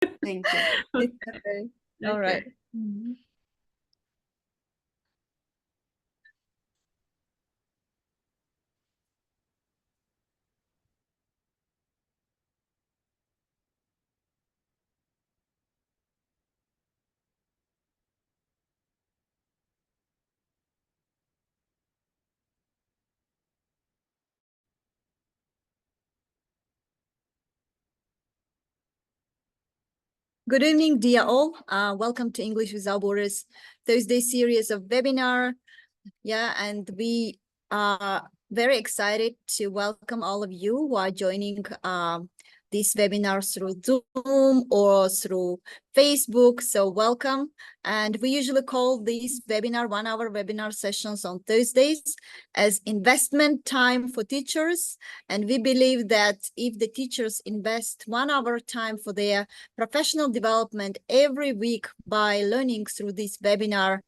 Thank you. Okay. All right. Mhm. Good evening, dear all. Welcome to English with Borders Thursday series of webinar. Yeah, and we are very excited to welcome all of you who are joining this webinar through Zoom or through Facebook. So welcome. And we usually call these webinar 1-hour webinar sessions on Thursdays as investment time for teachers. And we believe that if the teachers invest 1 hour time for their professional development every week by learning through this webinar,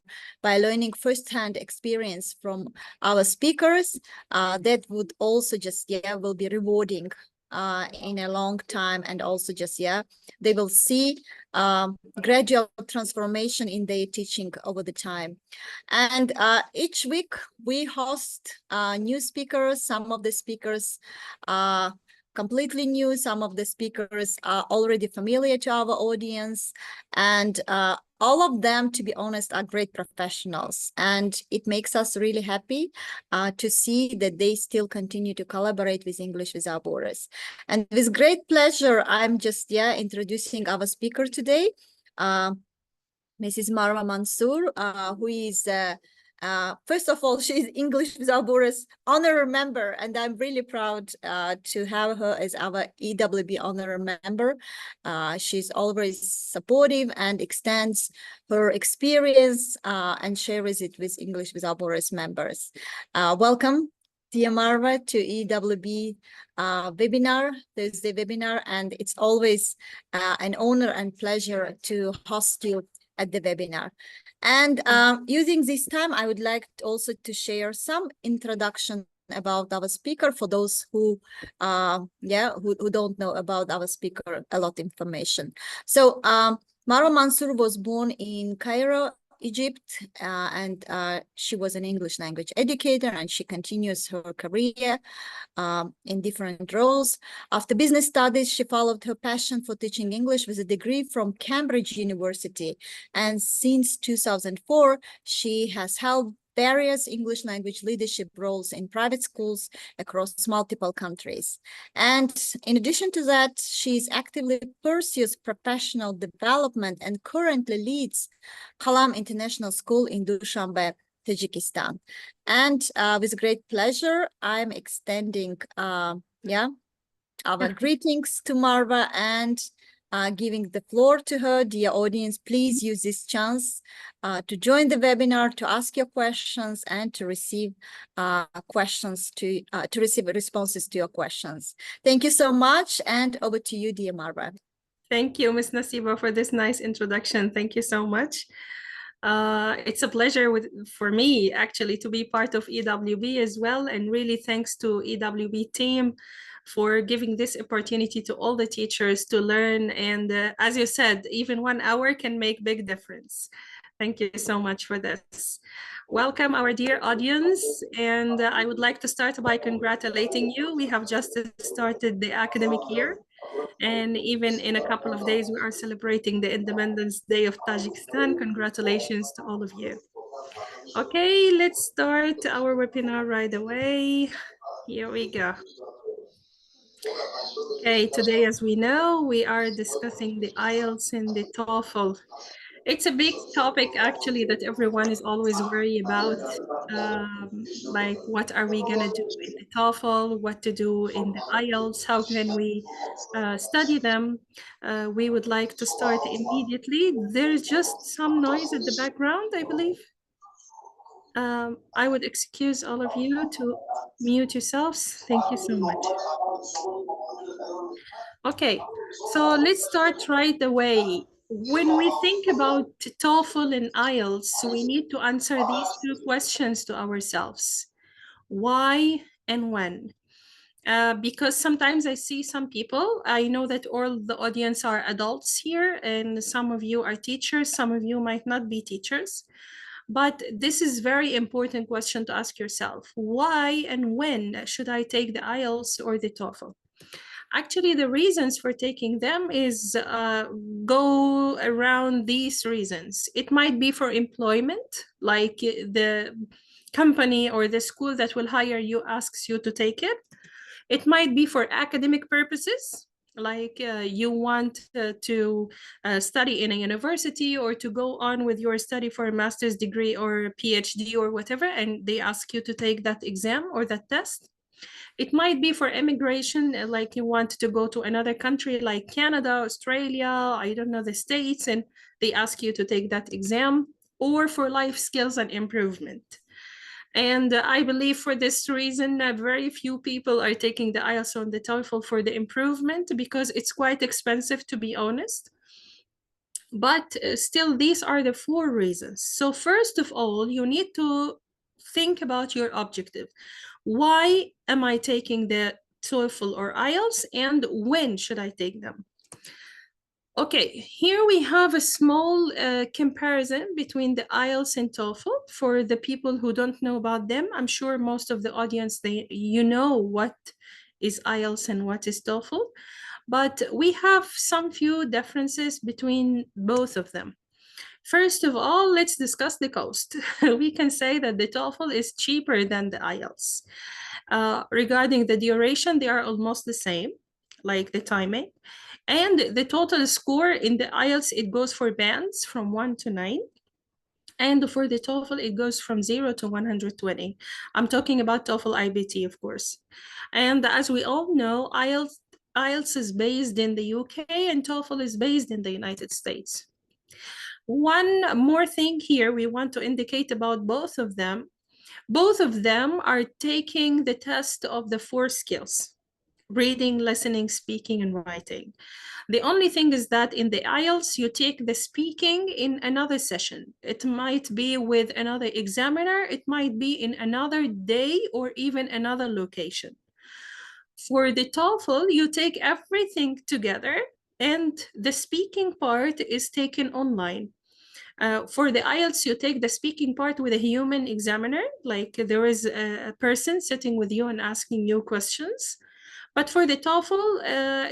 by learning firsthand experience from our speakers, that would also just, will be rewarding in a long time. And also just, they will see gradual transformation in their teaching over the time. And each week we host new speakers. Some of the speakers are completely new. Some of the speakers are already familiar to our audience. And all of them, to be honest, are great professionals. And it makes us really happy to see that they still continue to collaborate with English Without Borders. And with great pleasure, I'm just, introducing our speaker today, Mrs. Marwa Mansour, who is first of all, she's English Without Borders honorary member, and I'm really proud to have her as our EWB honorary member. She's always supportive and extends her experience and shares it with English Without Borders members. Welcome, dear Marwa, to EWB webinar, Thursday webinar, and it's always an honor and pleasure to host you at the webinar. And using this time, I would like also to share some introduction about our speaker for those who don't know about our speaker, a lot of information. So Marwa Mansour was born in Cairo, Egypt, and she was an English language educator, and she continues her career in different roles. After business studies, she followed her passion for teaching English with a degree from Cambridge University. And since 2004, she has held various English language leadership roles in private schools across multiple countries. And in addition to that, she actively pursues professional development and currently leads Kalam International School in Dushanbe, Tajikistan. And with great pleasure, I'm extending our greetings to Marwa and giving the floor to her. Dear audience, please use this chance to join the webinar, to ask your questions, and to receive receive responses to your questions. Thank you so much, and over to you, dear Marwa. Thank you, Ms. Nasiba, for this nice introduction. Thank you so much. It's a pleasure for me, actually, to be part of EWB as well. And really thanks to EWB team for giving this opportunity to all the teachers to learn. And as you said, even 1 hour can make big difference. Thank you so much for this. Welcome, our dear audience. And I would like to start by congratulating you. We have just started the academic year. And even in a couple of days, we are celebrating the Independence Day of Tajikistan. Congratulations to all of you. Okay, let's start our webinar right away. Here we go. Okay, today, as we know, we are discussing the IELTS and the TOEFL. It's a big topic, actually, that everyone is always worried about. Like, what are we going to do in the TOEFL? What to do in the IELTS? How can we study them? We would like to start immediately. There's just some noise at the background, I believe. I would excuse all of you to mute yourselves. Thank you so much. Okay, so let's start right away. When we think about TOEFL and IELTS, we need to answer these two questions to ourselves. Why and when? because sometimes I see some people, I know that all the audience are adults here, and some of you are teachers, some of you might not be teachers. But this is very important question to ask yourself. Why and when should I take the IELTS or the TOEFL? Actually, the reasons for taking them is go around these reasons. It might be for employment, like the company or the school that will hire you asks you to take it. It might be for academic purposes, like you want to study in a university or to go on with your study for a master's degree or a PhD or whatever, and they ask you to take that exam or that test. It might be for immigration, like you want to go to another country like Canada, Australia, I don't know, the States, and they ask you to take that exam, or for life skills and improvement. And I believe for this reason, very few people are taking the IELTS or the TOEFL for the improvement, because it's quite expensive, to be honest. But still, these are the 4 reasons. So first of all, you need to think about your objective. Why am I taking the TOEFL or IELTS, and when should I take them? Okay, here we have a small comparison between the IELTS and TOEFL. For the people who don't know about them, I'm sure most of the audience, you know what is IELTS and what is TOEFL, but we have some few differences between both of them. First of all, let's discuss the cost. We can say that the TOEFL is cheaper than the IELTS. Regarding the duration, they are almost the same, like the timing. And the total score in the IELTS, it goes for bands from 1 to 9. And for the TOEFL, it goes from 0 to 120. I'm talking about TOEFL IBT, of course. And as we all know, IELTS is based in the UK and TOEFL is based in the United States. One more thing here we want to indicate about both of them. Both of them are taking the test of the 4 skills: reading, listening, speaking, and writing. The only thing is that in the IELTS, you take the speaking in another session. It might be with another examiner, it might be in another day, or even another location. For the TOEFL, you take everything together, and the speaking part is taken online. For the IELTS, you take the speaking part with a human examiner, like there is a person sitting with you and asking you questions. But for the TOEFL,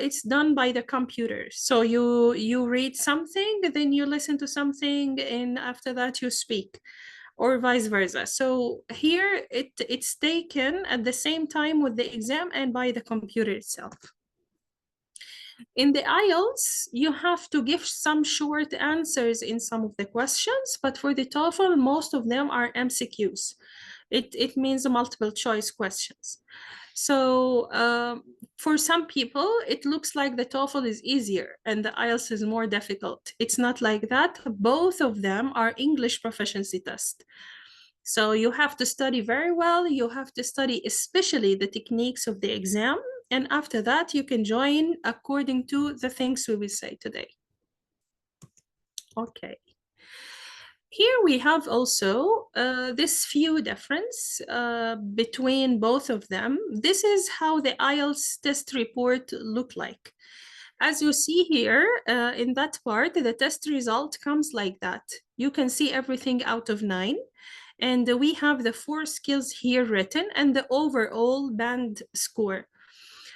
it's done by the computer. So you read something, then you listen to something, and after that you speak, or vice versa. So here it's taken at the same time with the exam and by the computer itself. In the IELTS, you have to give some short answers in some of the questions, but for the TOEFL, most of them are MCQs. It means multiple choice questions. So for some people, it looks like the TOEFL is easier and the IELTS is more difficult. It's not like that. Both of them are English proficiency tests. So you have to study very well. You have to study especially the techniques of the exam. And after that, you can join according to the things we will say today. Okay. Here we have also this few difference between both of them. This is how the IELTS test report look like. As you see here in that part, the test result comes like that. You can see everything out of 9. And we have the 4 skills here written and the overall band score.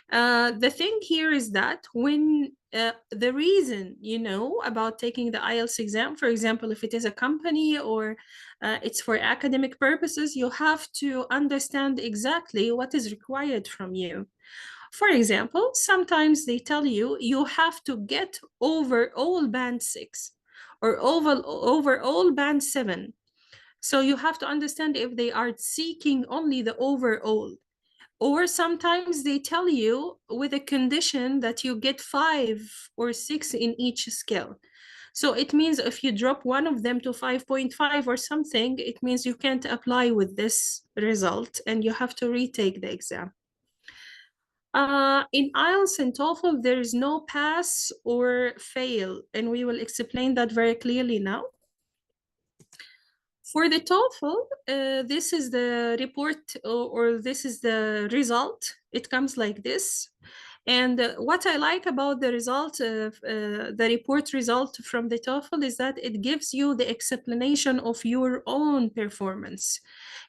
The thing here is that when the reason you know about taking the IELTS exam, for example, if it is a company or it's for academic purposes, you have to understand exactly what is required from you. For example, sometimes they tell you you have to get overall band 6 or overall band 7. So you have to understand if they are seeking only the overall. Or sometimes they tell you with a condition that you get 5 or 6 in each skill. So it means if you drop one of them to 5.5 or something, it means you can't apply with this result and you have to retake the exam. In IELTS and TOEFL, there is no pass or fail, and we will explain that very clearly now. For the TOEFL, this is the report or this is the result. It comes like this. And what I like about the result, the report result from the TOEFL is that it gives you the explanation of your own performance.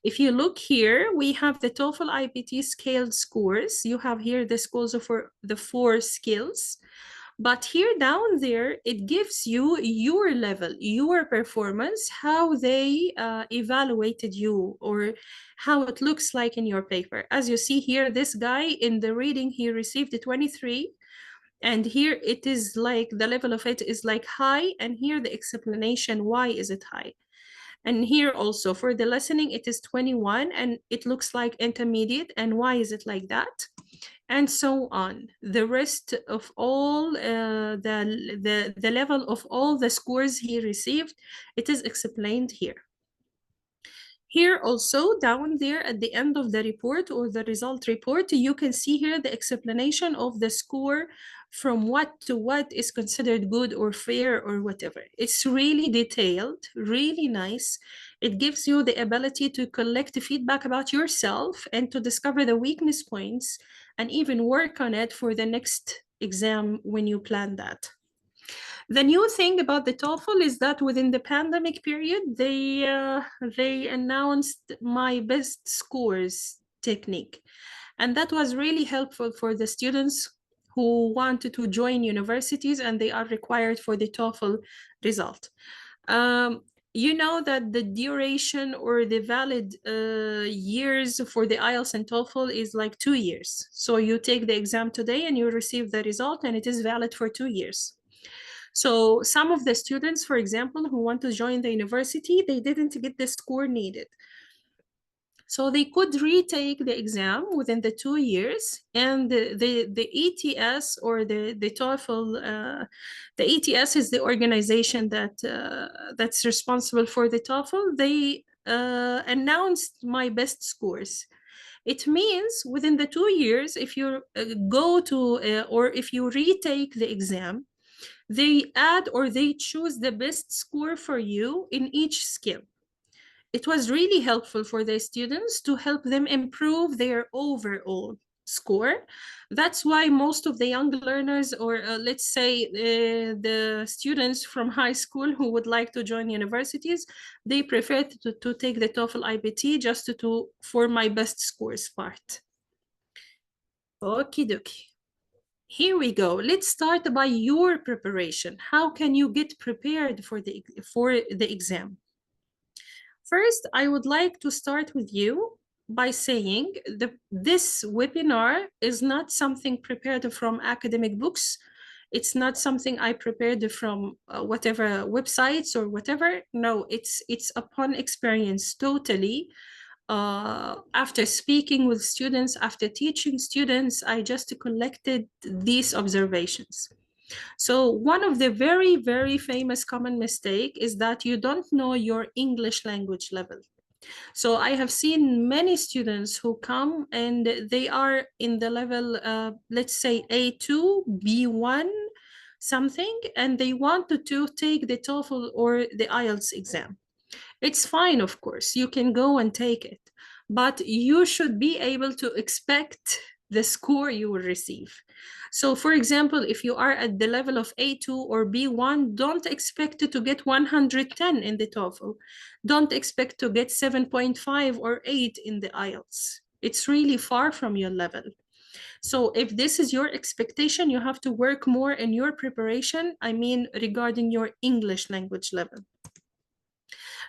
If you look here, we have the TOEFL IPT scaled scores. You have here the scores for the 4 skills. But here down there, it gives you your level, your performance, how they evaluated you, or how it looks like in your paper. As you see here, this guy in the reading, he received a 23. And here it is like the level of it is like high. And here the explanation, why is it high? And here also for the listening, it is 21 and it looks like intermediate. And why is it like that? And so on. The rest of all the level of all the scores he received, it is explained here. Here also down there at the end of the report or the result report, you can see here the explanation of the score from what to what is considered good or fair or whatever. It's really detailed, really nice. It gives you the ability to collect feedback about yourself and to discover the weakness points and even work on it for the next exam when you plan that. The new thing about the TOEFL is that within the pandemic period, they announced my best scores technique. And that was really helpful for the students who wanted to join universities and they are required for the TOEFL result. You know that the duration or the valid years for the IELTS and TOEFL is like 2 years. So you take the exam today and you receive the result and it is valid for 2 years. So some of the students, for example, who want to join the university, they didn't get the score needed. So they could retake the exam within the 2 years, and the ETS or the TOEFL, the ETS is the organization that's responsible for the TOEFL. They announced my best scores. It means within the 2 years, if you go to or if you retake the exam, they add or they choose the best score for you in each skill. It was really helpful for the students to help them improve their overall score. That's why most of the young learners, or let's say the students from high school who would like to join universities, they prefer to take the TOEFL IBT just for my best scores part. Okie dokie. Here we go. Let's start by your preparation. How can you get prepared for the exam? First, I would like to start with you by saying this webinar is not something prepared from academic books. It's not something I prepared from whatever websites or whatever. No, it's upon experience totally. After speaking with students, after teaching students, I just collected these observations. So one of the very, very famous common mistake is that you don't know your English language level. So I have seen many students who come and they are in the level, let's say A2, B1, something, and they want to take the TOEFL or the IELTS exam. It's fine, of course, you can go and take it, but you should be able to expect the score you will receive. So for example, if you are at the level of A2 or B1, don't expect to get 110 in the TOEFL. Don't expect to get 7.5 or 8 in the IELTS. It's really far from your level. So if this is your expectation, you have to work more in your preparation, I mean, regarding your English language level.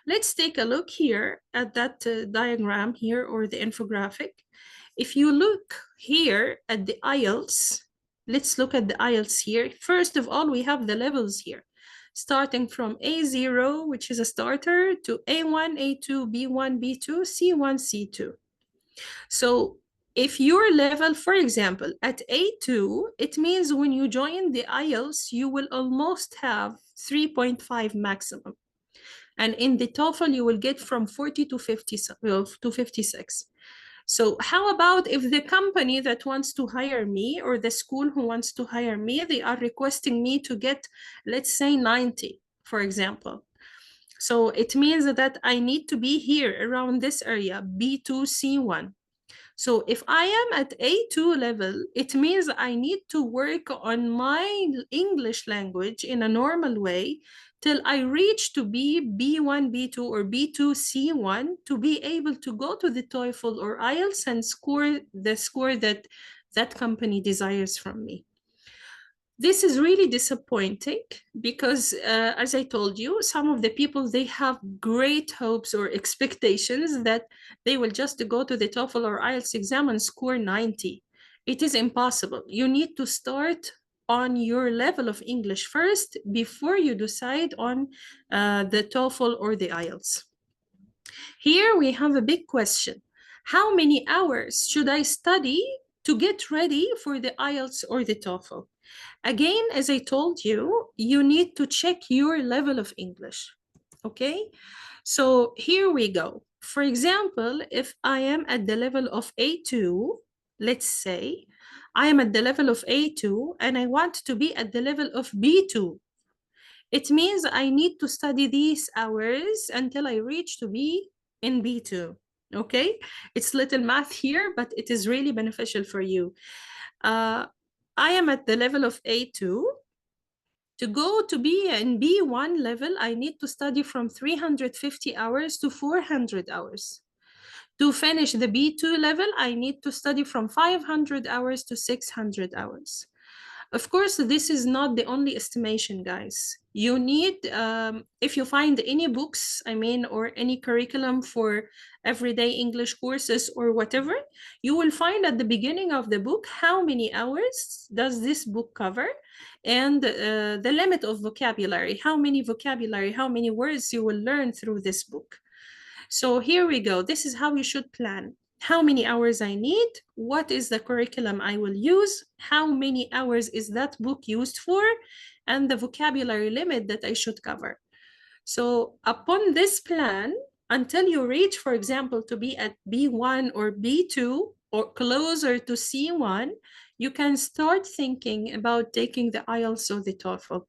Let's take a look here at that diagram here or the infographic. If you look here at the IELTS, let's look at the IELTS here. First of all, we have the levels here, starting from A0, which is a starter, to A1, A2, B1, B2, C1, C2. So if your level, for example, at A2, it means when you join the IELTS, you will almost have 3.5 maximum. And in the TOEFL, you will get from 40 to 50 to 56. So how about if the company that wants to hire me or the school who wants to hire me, they are requesting me to get, let's say 90, for example. So it means that I need to be here around this area, B2, C1. So if I am at A2 level, it means I need to work on my English language in a normal way till I reach to be B1, B2, or B2, C1 to be able to go to the TOEFL or IELTS and score the score that that company desires from me. This is really disappointing because, as I told you, some of the people, they have great hopes or expectations that they will just go to the TOEFL or IELTS exam and score 90. It is impossible. You need to start on your level of English first before you decide on the TOEFL or the IELTS. Here we have a big question. How many hours should I study to get ready for the IELTS or the TOEFL? Again, as I told you, you need to check your level of English. Okay, so here we go. For example, if I am at the level of A2, let's say I am at the level of A2 and I want to be at the level of B2. It means I need to study these hours until I reach to be in B2. Okay, it's little math here, but it is really beneficial for you. I am at the level of A2. To go to be in B1 level, I need to study from 350 hours to 400 hours. To finish the B2 level, I need to study from 500 hours to 600 hours. Of course, this is not the only estimation, guys. You need, if you find any books, I mean, or any curriculum for everyday English courses or whatever, you will find at the beginning of the book how many hours does this book cover and the limit of vocabulary, how many words you will learn through this book. So here we go. This is how you should plan. How many hours I need, what is the curriculum I will use, how many hours is that book used for, and the vocabulary limit that I should cover. So upon this plan, until you reach, for example, to be at B1 or B2 or closer to C1, you can start thinking about taking the IELTS or the TOEFL.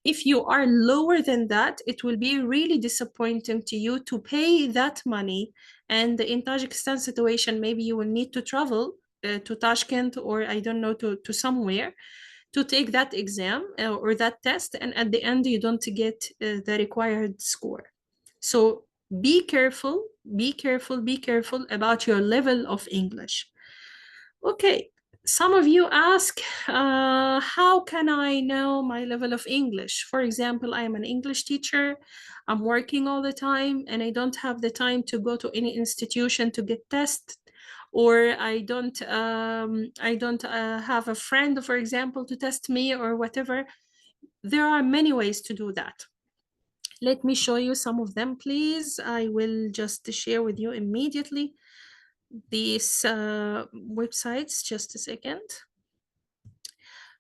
If you are lower than that, it will be really disappointing to you to pay that money. And in Tajikistan situation, maybe you will need to travel to Tashkent or I don't know, to somewhere to take that exam or that test. And at the end, you don't get the required score. So be careful, be careful, be careful about your level of English. Okay, some of you ask, how can I know my level of English? For example, I am an English teacher. I'm working all the time and I don't have the time to go to any institution to get tested. Or I don't have a friend, for example, to test me or whatever. There are many ways to do that. Let me show you some of them, please. I will just share with you immediately these websites. Just a second.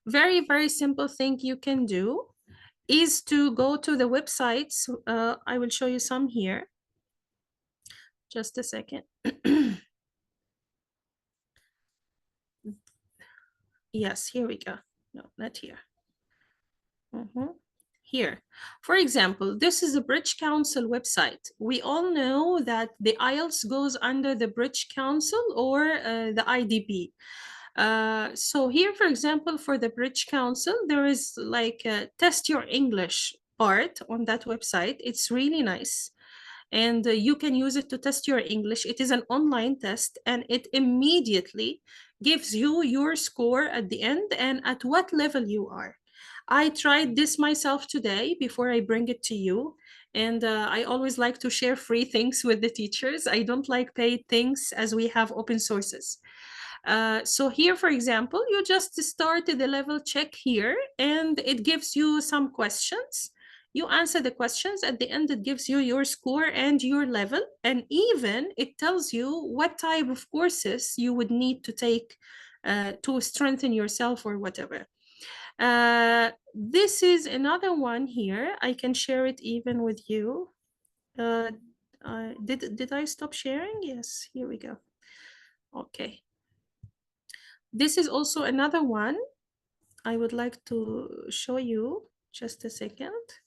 Very, very simple thing you can do is to go to the websites. I will show you some here. Just a second. Yes, here we go. No, not here. Here. For example, this is the British Council website. We all know that the IELTS goes under the British Council or the IDB. So here, for example, for the British Council, there is like a test your English part on that website. It's really nice. And you can use it to test your English. It is an online test and it immediately gives you your score at the end and at what level you are. I tried this myself today before I bring it to you. And I always like to share free things with the teachers. I don't like paid things as we have open sources. So here, for example, you just start the level check here and it gives you some questions. You answer the questions. At the end, it gives you your score and your level. And even it tells you what type of courses you would need to take to strengthen yourself or whatever. This is another one here. I can share it even with you. Did I stop sharing? Yes, here we go. Okay. This is also another one I would like to show you. Just a second.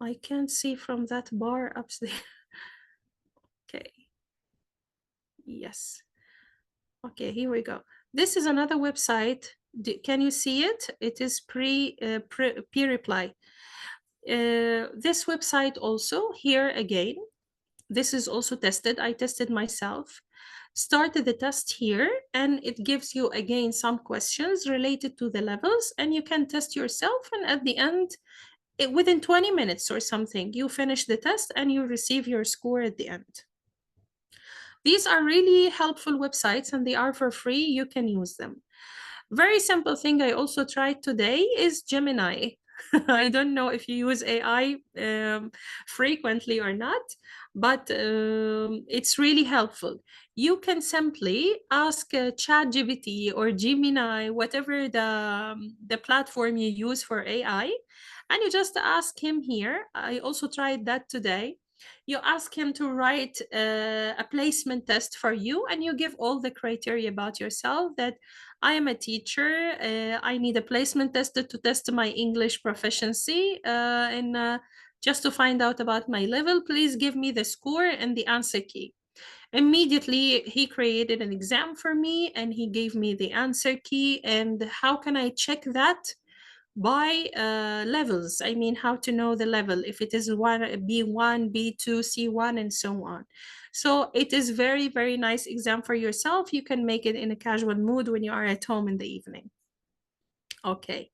I can't see from that bar upstairs. Okay. Yes. Okay, here we go. This is another website. Can you see it? It is peer reply. This website also, here again, this is also tested. I tested myself. Started the test here, and it gives you again some questions related to the levels, and you can test yourself. And at the end, within 20 minutes or something, you finish the test and you receive your score at the end. These are really helpful websites and they are for free. You can use them. Very simple thing I also tried today is Gemini. I don't know if you use AI frequently or not, but it's really helpful. You can simply ask ChatGPT or Gemini, whatever the platform you use for AI, and you just ask him here. I also tried that today. You ask him to write a placement test for you, and you give all the criteria about yourself that I am a teacher. I need a placement test to test my English proficiency and just to find out about my level. Please give me the score and the answer key. Immediately, he created an exam for me and he gave me the answer key. And how can I check that? By levels. I mean, how to know the level, if it is B1, B2, C1, and so on. So it is very, very nice exam for yourself. You can make it in a casual mood when you are at home in the evening. Okay,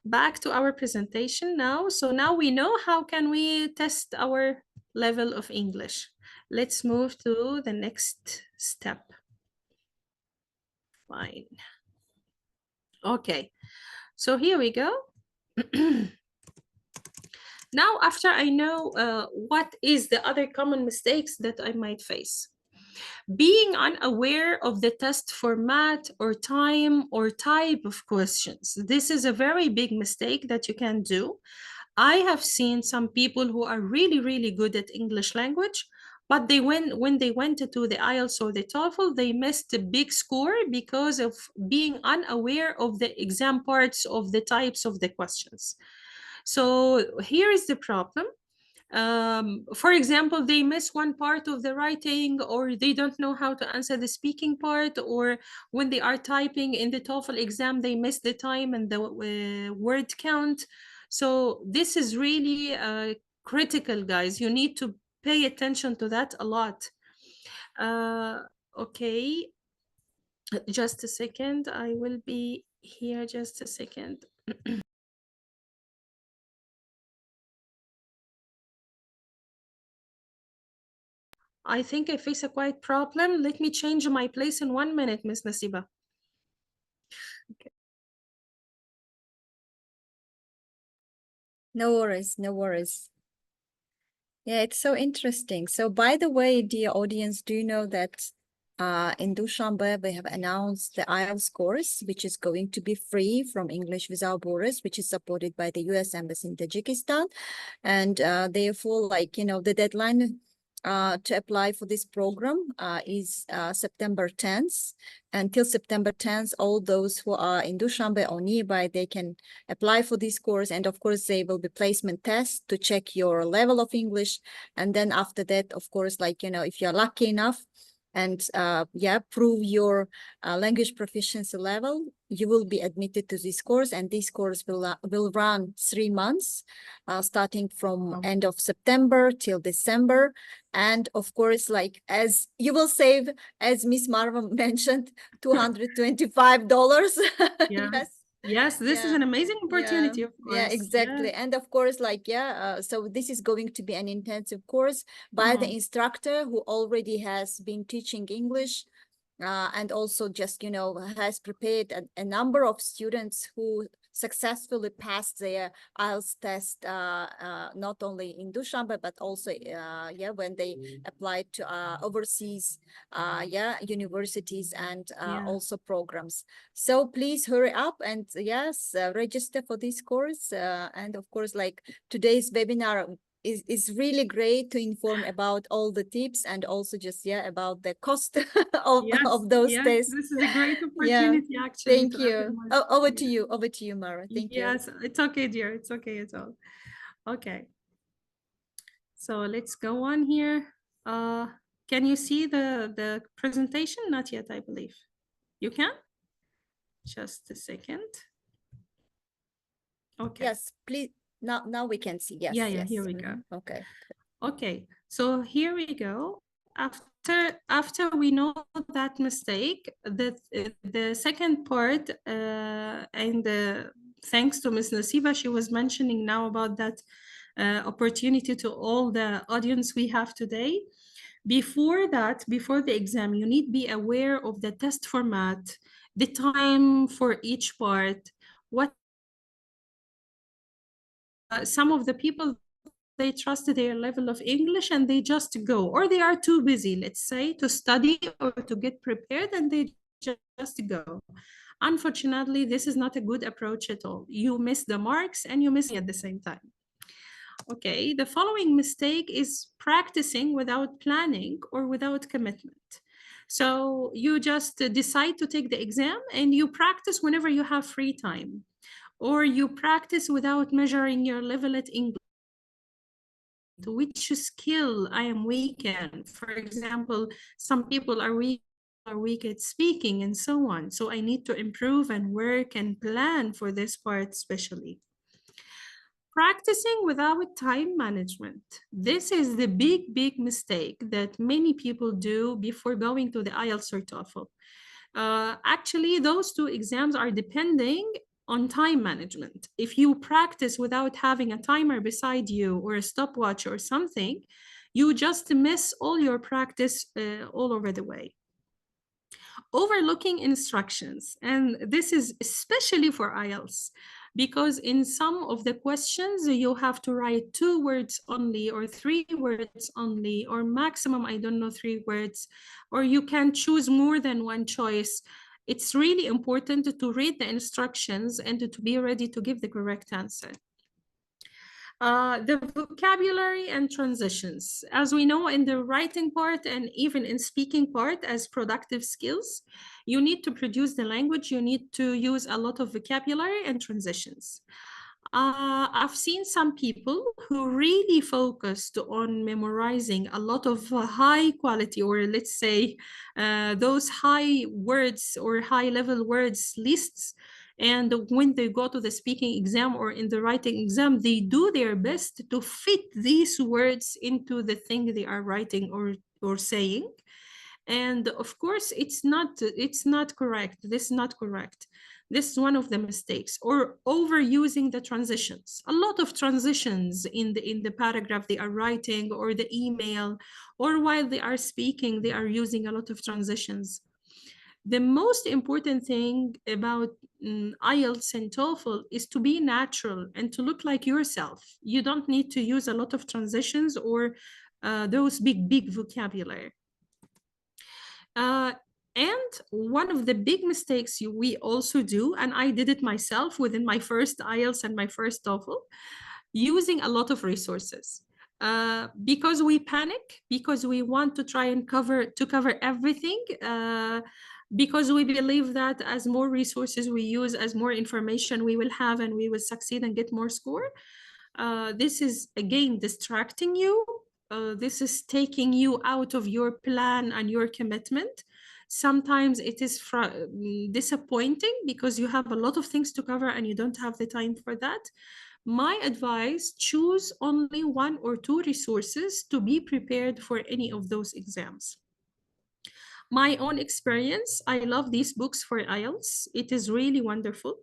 back to our presentation now. So now we know how can we test our level of English. Let's move to the next step. Fine. Okay, so here we go. Now, after I know what is the other common mistakes that I might face, being unaware of the test format or time or type of questions. This is a very big mistake that you can do. I have seen some people who are really, really good at English language, but when they went to the IELTS or the TOEFL, they missed a big score because of being unaware of the exam parts of the types of the questions. So here is the problem. For example, they miss one part of the writing, or they don't know how to answer the speaking part, or when they are typing in the TOEFL exam, they miss the time and the word count. So this is really critical, guys. You need to pay attention to that a lot. Okay, just a second. I will be here just a second. I think I face a quiet problem. Let me change my place in 1 minute, Miss Nasiba. Okay. No worries, no worries. Yeah, it's so interesting. So by the way, dear audience, do you know that in Dushanbe, we have announced the IELTS course, which is going to be free from English Without Borders, which is supported by the US Embassy in Tajikistan. And therefore, like, you know, the deadline to apply for this program is September 10th. Until September 10th, all those who are in Dushanbe or nearby, they can apply for this course. And of course, there will be placement tests to check your level of English. And then after that, of course, like, you know, if you're lucky enough and yeah, prove your language proficiency level, you will be admitted to this course. And this course will run 3 months, starting from end of September till December. And of course, like, as you will save, as Miss Marwa mentioned, $225. Yeah. Yes. Yes, this is an amazing opportunity, of course. Yeah, exactly. Yeah. And of course, like, yeah, so this is going to be an intensive course by the instructor who already has been teaching English and also just, you know, has prepared a number of students who successfully passed their IELTS test, not only in Dushanbe, but also, yeah, when they applied to overseas, yeah, universities and also programs. So please hurry up and yes, register for this course. And of course, like today's webinar is really great to inform about all the tips and also just, yeah, about the cost of those tests. This is a great Yeah, opportunity, actually. thank you. Over to you, Mara. Thank you. Yes, it's okay, dear. It's okay at all. Okay. So let's go on here. Can you see the presentation? Not yet, I believe. You can? Just a second. Okay. Yes, please. Now we can see. Yes, Yeah, yes. here we go. Okay. Okay, so here we go. After we know that mistake, the second part, and thanks to Ms. Nasiba, she was mentioning now about that opportunity to all the audience we have today. Before that, before the exam, you need to be aware of the test format, the time for each part, what some of the people, they trust their level of English and they just go, or they are too busy, let's say, to study or to get prepared, and they just go. Unfortunately, this is not a good approach at all. You miss the marks and you miss at the same time. Okay, the following mistake is practicing without planning or without commitment. So you just decide to take the exam and you practice whenever you have free time, or you practice without measuring your level at English. Which skill I am weak in. For example, some people are weak at speaking and so on. So I need to improve and work and plan for this part especially. Practicing without time management. This is the big mistake that many people do before going to the IELTS or TOEFL. Actually, those two exams are depending on time management. If you practice without having a timer beside you or a stopwatch or something, you just miss all your practice all over the way. Overlooking instructions, and this is especially for IELTS, because in some of the questions you have to write 2 words only or 3 words only, or maximum, I don't know, 3 words, or you can choose more than one choice. It's really important to read the instructions and to be ready to give the correct answer. The vocabulary and transitions. As we know, in the writing part and even in speaking part as productive skills, you need to produce the language, you need to use a lot of vocabulary and transitions. I've seen some people who really focused on memorizing a lot of high quality, or let's say those high words or high level words lists. And when they go to the speaking exam or in the writing exam, they do their best to fit these words into the thing they are writing or saying. And of course, it's not correct. This is not correct. This is one of the mistakes. Or overusing the transitions. A lot of transitions in the paragraph they are writing, or the email, or while they are speaking, they are using a lot of transitions. The most important thing about IELTS and TOEFL is to be natural and to look like yourself. You don't need to use a lot of transitions or those big vocabulary. And one of the big mistakes we also do, and I did it myself within my first IELTS and my first TOEFL, using a lot of resources. Because we panic, because we want to try and cover everything, because we believe that as more resources we use, as more information we will have, and we will succeed and get more score. This is again distracting you. This is taking you out of your plan and your commitment. Sometimes it is disappointing because you have a lot of things to cover and you don't have the time for that. My advice, choose only 1 or 2 resources to be prepared for any of those exams. My own experience, I love these books for IELTS. It is really wonderful.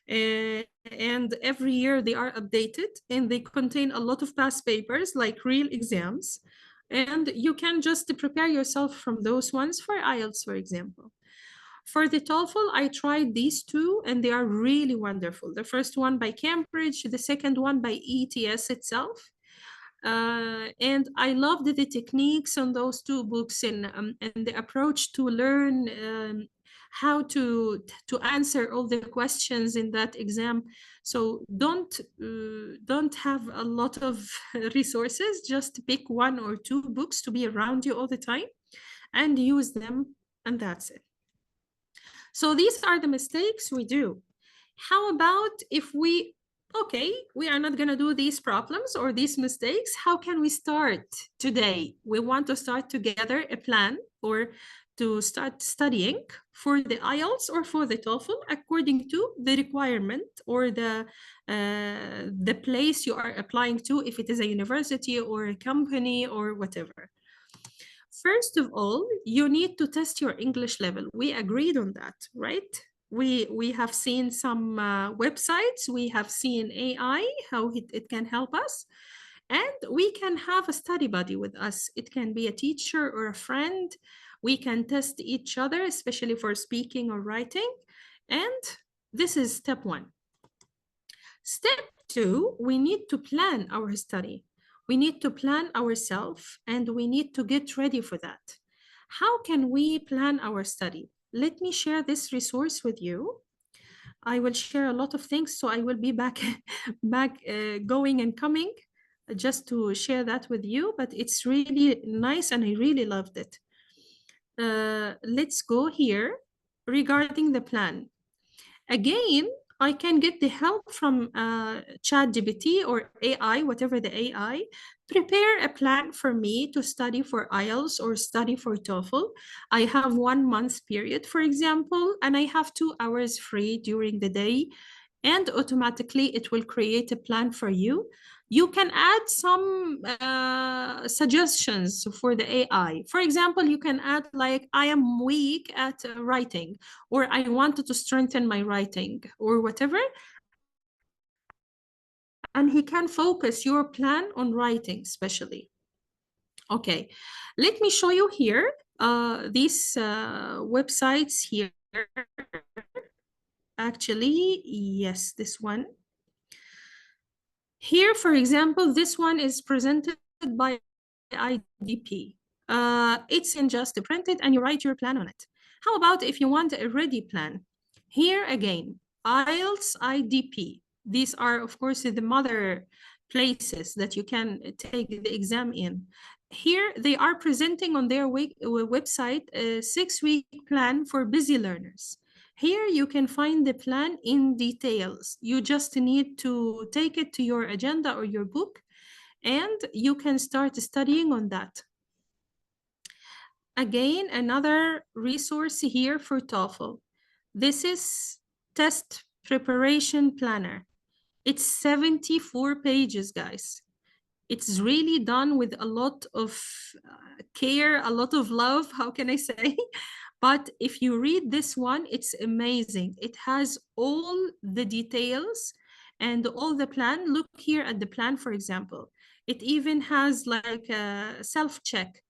And every year they are updated and they contain a lot of past papers like real exams. And you can just prepare yourself from those ones for IELTS, for example. For the TOEFL, I tried these 2 and they are really wonderful. The first one by Cambridge, the second one by ETS itself. And I loved the techniques on those 2 books and the approach to learn how to answer all the questions in that exam. So don't have a lot of resources. Just pick 1 or 2 books to be around you all the time and use them, and that's it. So these are the mistakes we do. How about if we okay, we are not going to do these problems or these mistakes. How can we start today? We want to start together a plan or to start studying for the IELTS or for the TOEFL according to the requirement or the place you are applying to, if it is a university or a company or whatever. First of all, you need to test your English level. We agreed on that, right? We have seen some websites, we have seen AI, how it can help us, and we can have a study buddy with us. It can be a teacher or a friend. We can test each other, especially for speaking or writing. And this is step one. Step two, we need to plan our study. We need to plan ourselves and we need to get ready for that. How can we plan our study? Let me share this resource with you. I will share a lot of things, so I will be back, going and coming just to share that with you, but it's really nice and I really loved it. Let's go here regarding the plan. Again, I can get the help from ChatGPT or AI, whatever the AI, prepare a plan for me to study for IELTS or study for TOEFL. I have 1 month period, for example, and I have 2 hours free during the day, and automatically it will create a plan for you. You can add some suggestions for the AI. For example, you can add like, I am weak at writing, or I wanted to strengthen my writing, or whatever. And he can focus your plan on writing, especially. Okay, let me show you here these websites here. Actually, yes, this one. Here, for example, this one is presented by IDP. It's in just print it and you write your plan on it. How about if you want a ready plan? Here again, IELTS IDP. These are, of course, the mother places that you can take the exam in. Here, they are presenting on their website a 6-week plan for busy learners. Here you can find the plan in details. You just need to take it to your agenda or your book, and you can start studying on that. Again, another resource here for TOEFL. This is Test Preparation Planner. It's 74 pages, guys. It's really done with a lot of care, a lot of love, how can I say? But if you read this one, it's amazing. It has all the details and all the plan. Look here at the plan, for example. It even has like a self-check.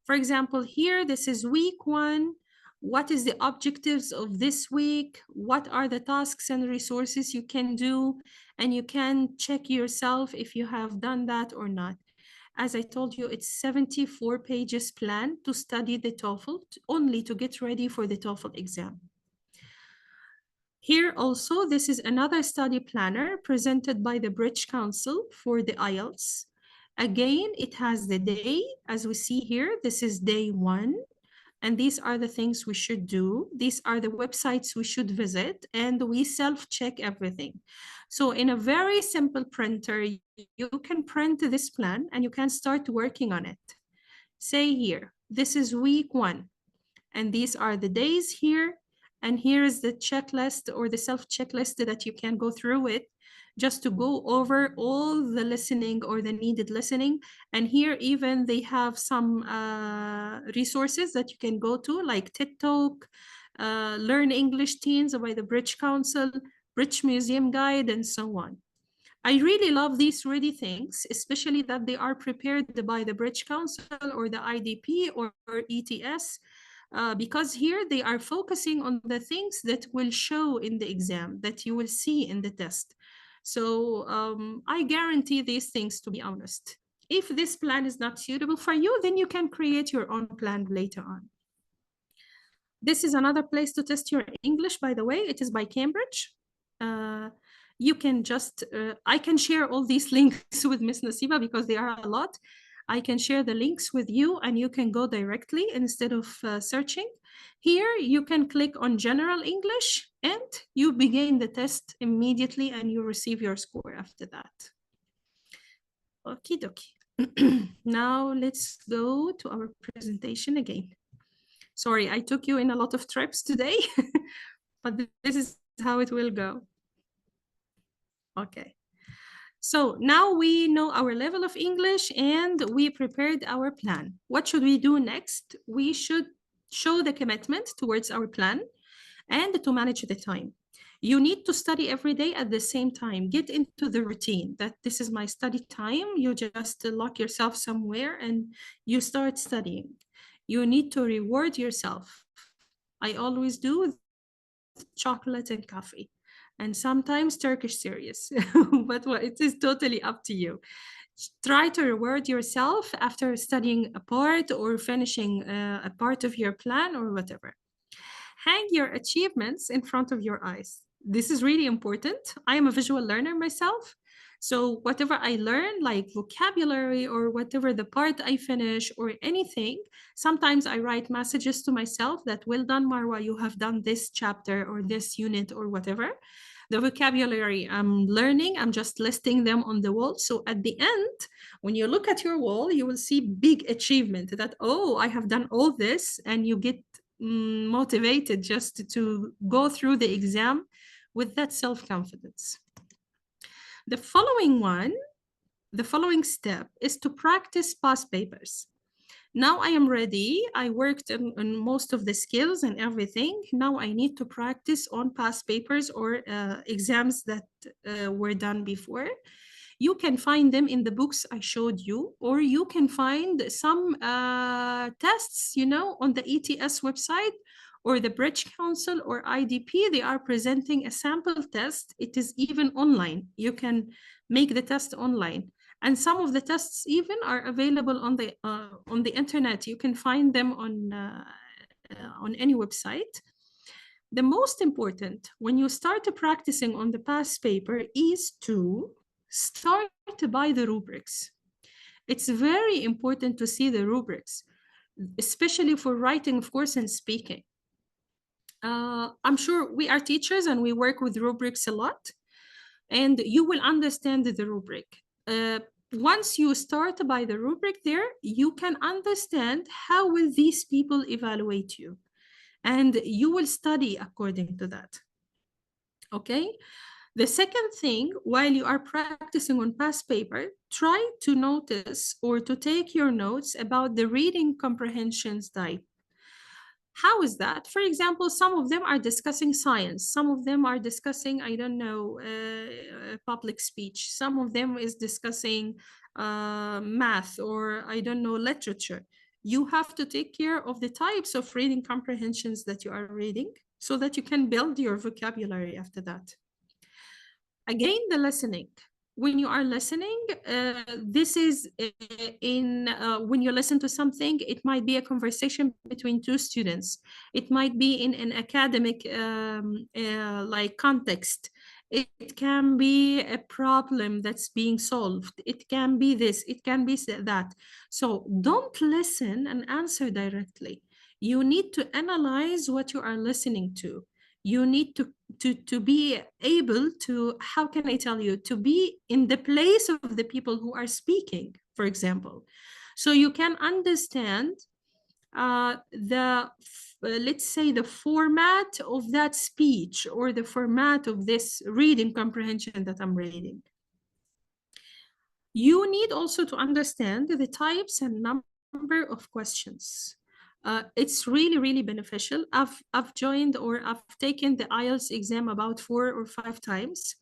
For example, here, this is week 1. What is the objectives of this week? What are the tasks and resources you can do? And you can check yourself if you have done that or not. As I told you, it's 74 pages plan to study the TOEFL, only to get ready for the TOEFL exam. Here also, this is another study planner presented by the British Council for the IELTS. Again, it has the day, as we see here, this is day 1. And these are the things we should do. These are the websites we should visit, and we self-check everything. So in a very simple printer, you can print this plan and you can start working on it. Say here, this is week 1, and these are the days here, and here is the checklist or the self-checklist that you can go through it just to go over all the listening or the needed listening. And here even they have some resources that you can go to, like TED Talk, Learn English Teens by the British Council, British Museum Guide, and so on. I really love these ready things, especially that they are prepared by the British Council or the IDP or ETS, because here they are focusing on the things that will show in the exam, that you will see in the test. So I guarantee these things, to be honest. If this plan is not suitable for you, then you can create your own plan later on. This is another place to test your English, by the way. It is by Cambridge. You can just, I can share all these links with Miss Nasiba because they are a lot. I can share the links with you and you can go directly instead of searching. Here, you can click on General English and you begin the test immediately and you receive your score after that. Okie dokie. Now let's go to our presentation again. Sorry, I took you in a lot of trips today, but this is how it will go. Okay. So now we know our level of English and we prepared our plan. What should we do next? We should show the commitment towards our plan and to manage the time. You need to study every day at the same time. Get into the routine that this is my study time. You just lock yourself somewhere and you start studying. You need to reward yourself. I always do with chocolate and coffee and sometimes Turkish series, but it is totally up to you. Try to reward yourself after studying a part or finishing a part of your plan or whatever. Hang your achievements in front of your eyes. This is really important. I am a visual learner myself. So whatever I learn, like vocabulary or whatever the part I finish or anything, sometimes I write messages to myself that, well done, Marwa, you have done this chapter or this unit or whatever. The vocabulary I'm learning, I'm just listing them on the wall. So at the end, when you look at your wall, you will see big achievement that, oh, I have done all this, and you get motivated just to go through the exam with that self-confidence. The following step is to practice past papers. Now I am ready. I worked on most of the skills and everything. Now I need to practice on past papers or exams that were done before. You can find them in the books I showed you, or you can find some tests, on the ETS website or the British Council or IDP. They are presenting a sample test. It is even online. You can make the test online. And some of the tests even are available on the internet. You can find them on any website. The most important when you start practicing on the past paper is to start by the rubrics. It's very important to see the rubrics, especially for writing, of course, and speaking. I'm sure we are teachers and we work with rubrics a lot, and you will understand the rubric. Once you start by the rubric there, you can understand how will these people evaluate you, and you will study according to that. Okay? The second thing, while you are practicing on past paper, try to notice or to take your notes about the reading comprehensions type. How is that? For example, some of them are discussing science. Some of them are discussing, I don't know, public speech. Some of them is discussing math or, I don't know, literature. You have to take care of the types of reading comprehensions that you are reading so that you can build your vocabulary after that. Again, the listening. When you are listening, this is when you listen to something, it might be a conversation between two students. It might be in an academic like context. It can be a problem that's being solved. It can be this, it can be that. So don't listen and answer directly. You need to analyze what you are listening to. You need to be able to, how can I tell you, to be in the place of the people who are speaking, for example. So you can understand let's say the format of that speech or the format of this reading comprehension that I'm reading. You need also to understand the types and number of questions. It's really, really beneficial. I've joined or I've taken the IELTS exam about 4 or 5 times,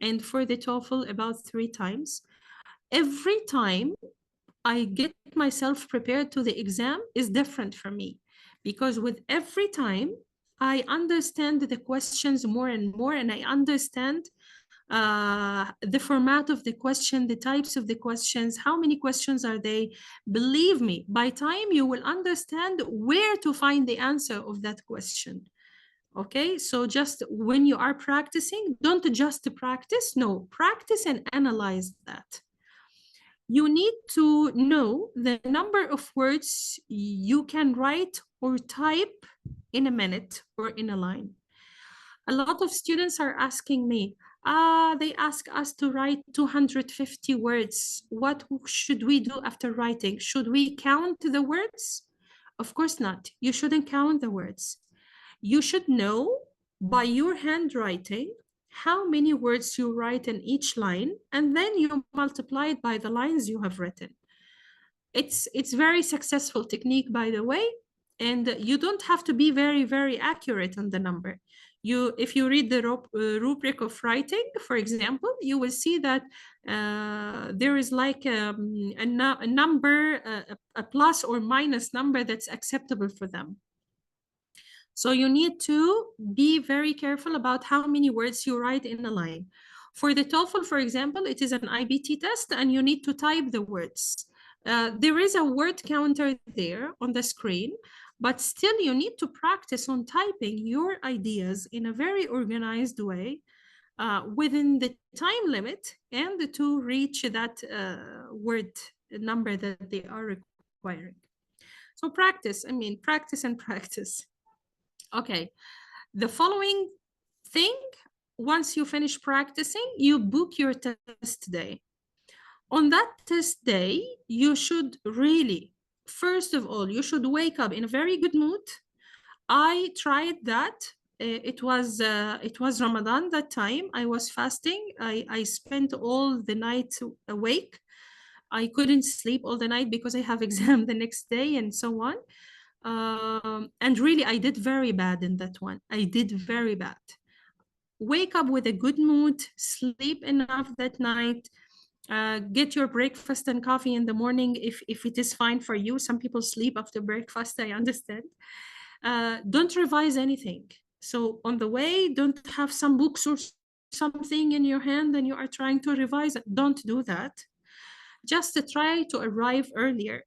and for the TOEFL about 3 times. Every time I get myself prepared to the exam is different for me, because with every time I understand the questions more and more, and I understand the format of the question, the types of the questions, how many questions are they. Believe me, by time you will understand where to find the answer of that question. Okay, so just when you are practicing, don't just practice, no, practice and analyze that. you need to know the number of words you can write or type in a minute or in a line. A lot of students are asking me, they ask us to write 250 words. What should we do after writing? Should we count the words? Of course not. You shouldn't count the words. You should know by your handwriting how many words you write in each line, and then you multiply it by the lines you have written. It's very successful technique, by the way, and you don't have to be very accurate on the number. If you read the rubric of writing, for example, you will see that there is like a number, a plus or minus number that's acceptable for them. So you need to be very careful about how many words you write in a line. For the TOEFL, for example, it is an IBT test and you need to type the words. There is a word counter there on the screen, but still you need to practice on typing your ideas in a very organized way within the time limit and to reach that word number that they are requiring. So practice, practice and practice. Okay, the following thing, once you finish practicing, you book your test day. On that test day, you should really, first of all, you should wake up in a very good mood. I tried that. It was Ramadan that time. I was fasting. I spent all the night awake. I couldn't sleep all the night because I have exam the next day and so on. And really, I did very bad in that one. I did very bad. Wake up with a good mood, sleep enough that night, get your breakfast and coffee in the morning if it is fine for you. Some people sleep after breakfast, I understand. Don't revise anything. So on the way, don't have some books or something in your hand and you are trying to revise it. Don't do that. Just try to arrive earlier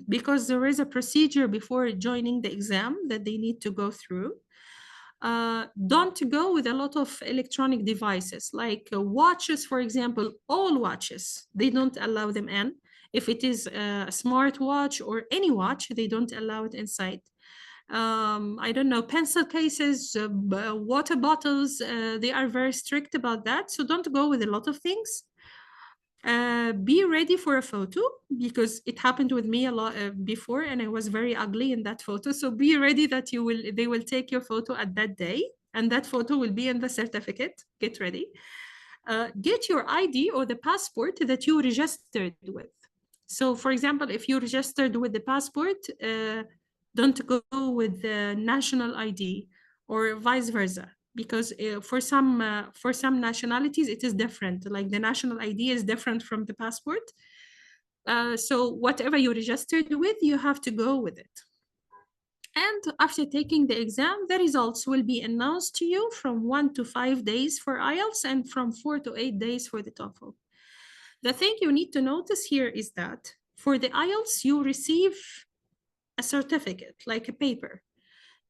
because there is a procedure before joining the exam that they need to go through. Don't go with a lot of electronic devices like watches, for example. All watches, they don't allow them in. If it is a smart watch or any watch, they don't allow it inside. I don't know, pencil cases, water bottles, they are very strict about that. So don't go with a lot of things. Be ready for a photo because it happened with me a lot before and I was very ugly in that photo. So be ready that they will take your photo at that day and that photo will be in the certificate. Get ready. Get your ID or the passport that you registered with. So for example, if you registered with the passport, don't go with the national ID or vice versa. Because for some nationalities, it is different. Like the national ID is different from the passport. So whatever you registered with, you have to go with it. And after taking the exam, the results will be announced to you from 1 to 5 days for IELTS and from 4 to 8 days for the TOEFL. The thing you need to notice here is that for the IELTS, you receive a certificate, like a paper.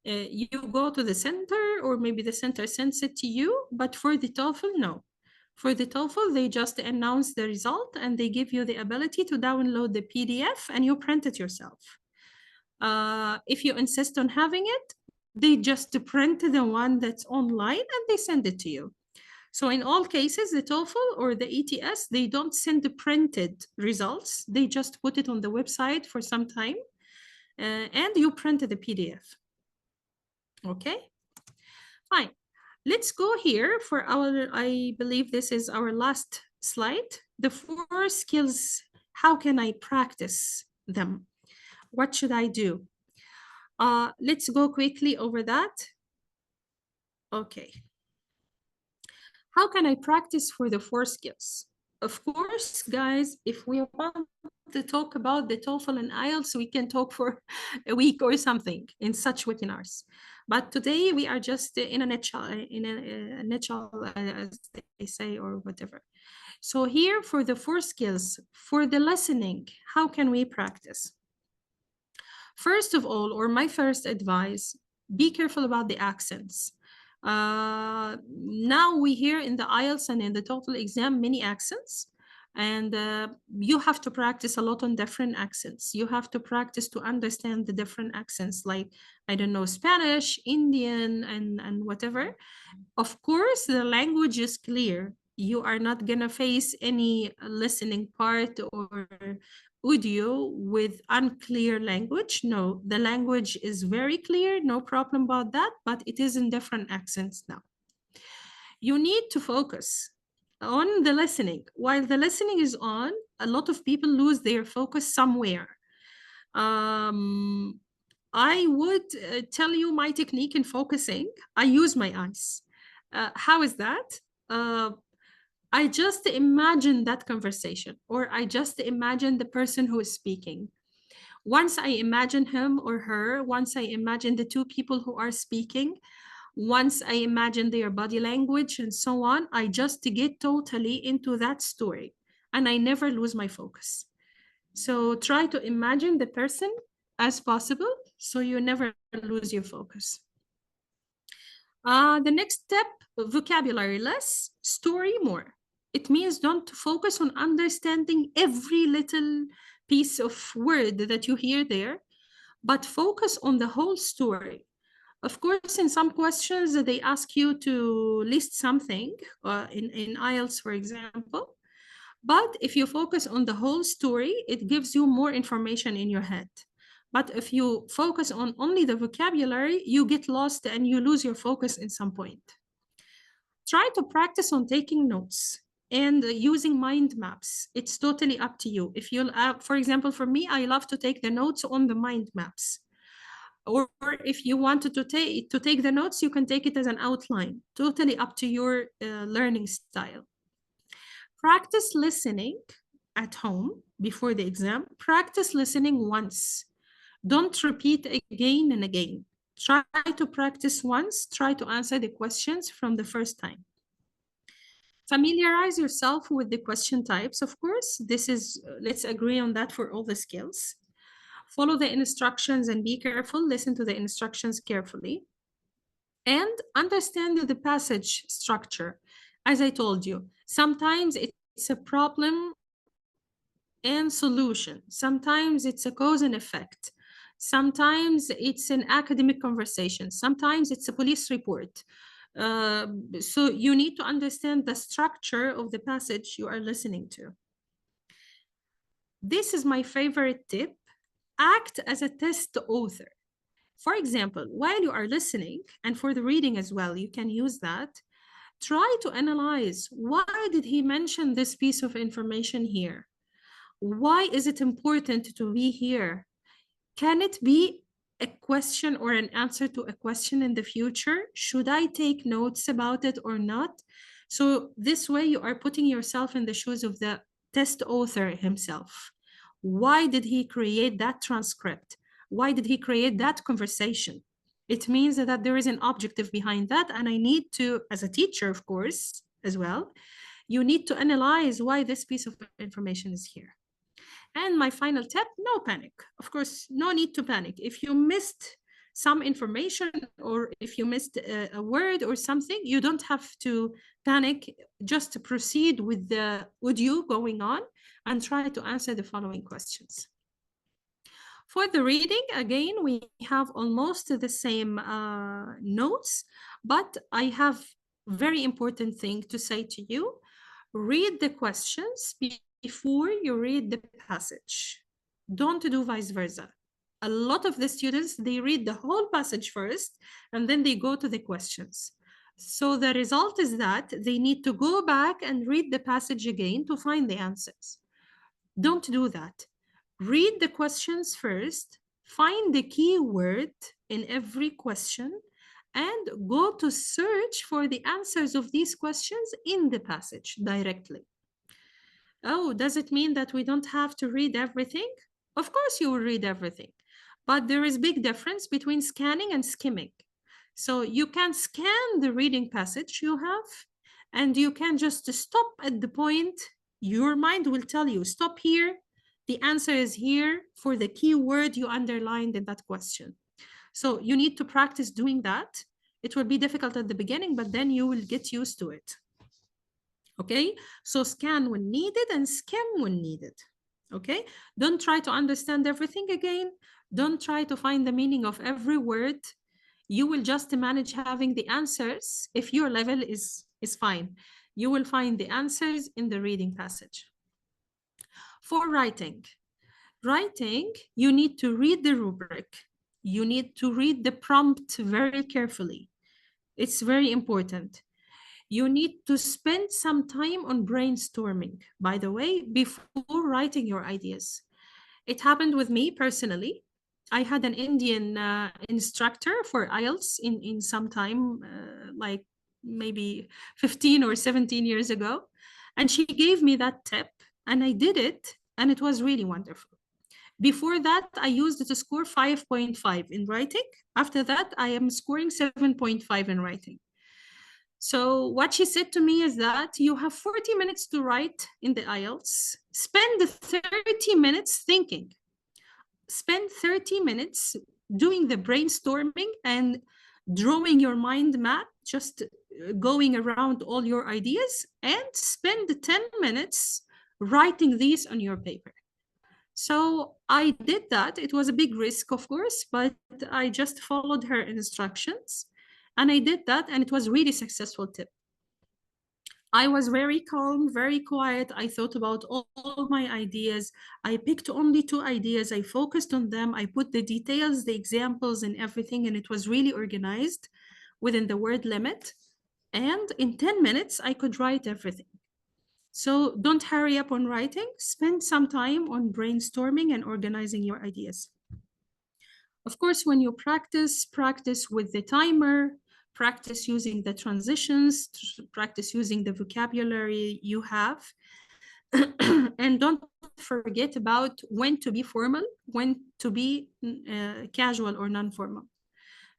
You go to the center or maybe the center sends it to you, but for the TOEFL, no. For the TOEFL, they just announce the result and they give you the ability to download the PDF and you print it yourself. If you insist on having it, they just print the one that's online and they send it to you. So in all cases, the TOEFL or the ETS, they don't send the printed results. They just put it on the website for some time and you print the PDF. Okay, fine. Let's go here for our, I believe this is our last slide. The 4 skills, how can I practice them? What should I do? Let's go quickly over that. Okay. How can I practice for the 4 skills? Of course, guys, if we want to talk about the TOEFL and IELTS, we can talk for a week or something in such webinars. But today we are just in a nutshell, as they say, or whatever. So here for the 4 skills, for the listening, how can we practice? First of all, or my first advice, be careful about the accents. Now we hear in the IELTS and in the TOEFL exam many accents. And you have to practice a lot on different accents. You have to practice to understand the different accents, like, I don't know, Spanish, Indian, and whatever. Of course, the language is clear. You are not going to face any listening part or audio with unclear language. No, the language is very clear, no problem about that, but it is in different accents now. You need to focus on the listening. While the listening is on, a lot of people lose their focus somewhere. I would tell you my technique in focusing. I use my eyes. How is that? I just imagine that conversation, or I just imagine the person who is speaking. Once I imagine him or her, once I imagine the two people who are speaking, once I imagine their body language and so on, I just get totally into that story and I never lose my focus. So try to imagine the person as possible so you never lose your focus. The next step, vocabulary less, story more. It means don't focus on understanding every little piece of word that you hear there, but focus on the whole story. Of course, in some questions they ask you to list something, in IELTS, for example. But if you focus on the whole story, it gives you more information in your head. But if you focus on only the vocabulary, you get lost and you lose your focus in some point. Try to practice on taking notes and using mind maps. It's totally up to you. If you, for example, for me, I love to take the notes on the mind maps. Or if you wanted to take the notes, you can take it as an outline. Totally up to your learning style. Practice listening at home before the exam. Practice listening once. Don't repeat again and again. Try to practice once. Try to answer the questions from the first time. Familiarize yourself with the question types, of course. This is, let's agree on that for all the skills. Follow the instructions and be careful. Listen to the instructions carefully. And understand the passage structure. As I told you, sometimes it's a problem and solution. Sometimes it's a cause and effect. Sometimes it's an academic conversation. Sometimes it's a police report. So you need to understand the structure of the passage you are listening to. This is my favorite tip. Act as a test author. For example, while you are listening, and for the reading as well, you can use that. Try to analyze, why did he mention this piece of information here? Why is it important to be here? Can it be a question or an answer to a question in the future? Should I take notes about it or not? So this way you are putting yourself in the shoes of the test author himself. Why did he create that transcript? Why did he create that conversation? It means that there is an objective behind that. And I need to, as a teacher, of course, as well, you need to analyze why this piece of information is here. And my final tip, no panic. Of course, no need to panic. If you missed some information or if you missed a word or something, you don't have to panic. Just proceed with the audio going on and try to answer the following questions. For the reading, again, we have almost the same notes, but I have very important thing to say to you. Read the questions before you read the passage. Don't do vice versa. A lot of the students, they read the whole passage first, and then they go to the questions. So the result is that they need to go back and read the passage again to find the answers. Don't do that. Read the questions first, find the key word in every question, and go to search for the answers of these questions in the passage directly. Oh, does it mean that we don't have to read everything? Of course you will read everything, but there is big difference between scanning and skimming. So you can scan the reading passage you have, and you can just stop at the point your mind will tell you, stop here, the answer is here for the key word you underlined in that question. So you need to practice doing that. It will be difficult at the beginning, but then you will get used to it. Okay, so scan when needed and skim when needed. Okay, don't try to understand everything again. Don't try to find the meaning of every word. You will just manage having the answers if your level is fine. You will find the answers in the reading passage. For writing, you need to read the rubric. You need to read the prompt very carefully. It's very important. You need to spend some time on brainstorming, by the way, before writing your ideas. It happened with me personally. I had an Indian instructor for IELTS in some time, like maybe 15 or 17 years ago. And she gave me that tip and I did it, and it was really wonderful. Before that, I used it to score 5.5 in writing. After that, I am scoring 7.5 in writing. So what she said to me is that you have 40 minutes to write in the IELTS. Spend 30 minutes thinking. Spend 30 minutes doing the brainstorming and drawing your mind map, just going around all your ideas, and spend 10 minutes writing these on your paper. So I did that. It was a big risk, of course, but I just followed her instructions and I did that, and it was really successful tip. I was very calm, very quiet. I thought about all my ideas. I picked only 2 ideas. I focused on them. I put the details, the examples, and everything, and it was really organized within the word limit. And in 10 minutes, I could write everything. So don't hurry up on writing. Spend some time on brainstorming and organizing your ideas. Of course, when you practice with the timer, practice using the transitions, practice using the vocabulary you have. And don't forget about when to be formal, when to be casual or non-formal.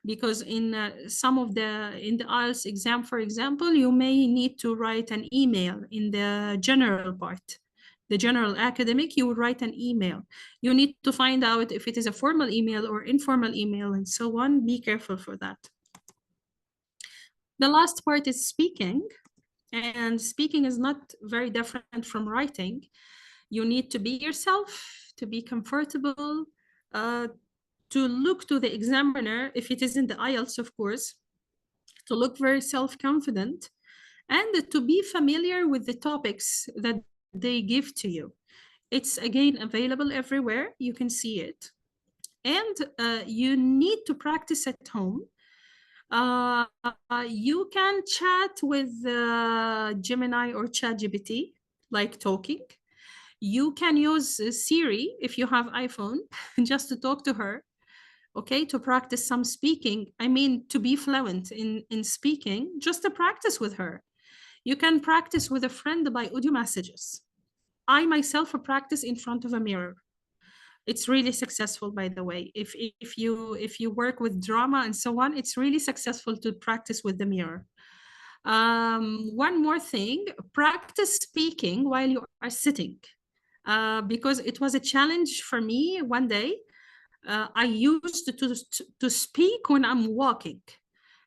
Because in the IELTS exam, for example, you may need to write an email in the general part. The general academic, you would write an email. You need to find out if it is a formal email or informal email and so on. Be careful for that. The last part is speaking. And speaking is not very different from writing. You need to be yourself, to be comfortable, to look to the examiner, if it is in the IELTS, of course, to look very self-confident, and to be familiar with the topics that they give to you. It's again available everywhere. You can see it. And you need to practice at home. You can chat with Gemini or ChatGPT, like talking. You can use Siri if you have iPhone, just to talk to her, okay, to practice some speaking. I mean, to be fluent in speaking, just to practice with her. You can practice with a friend by audio messages. I myself practice in front of a mirror. It's really successful, by the way. If you work with drama and so on, it's really successful to practice with the mirror. One more thing, practice speaking while you are sitting, because it was a challenge for me one day. I used to speak when I'm walking.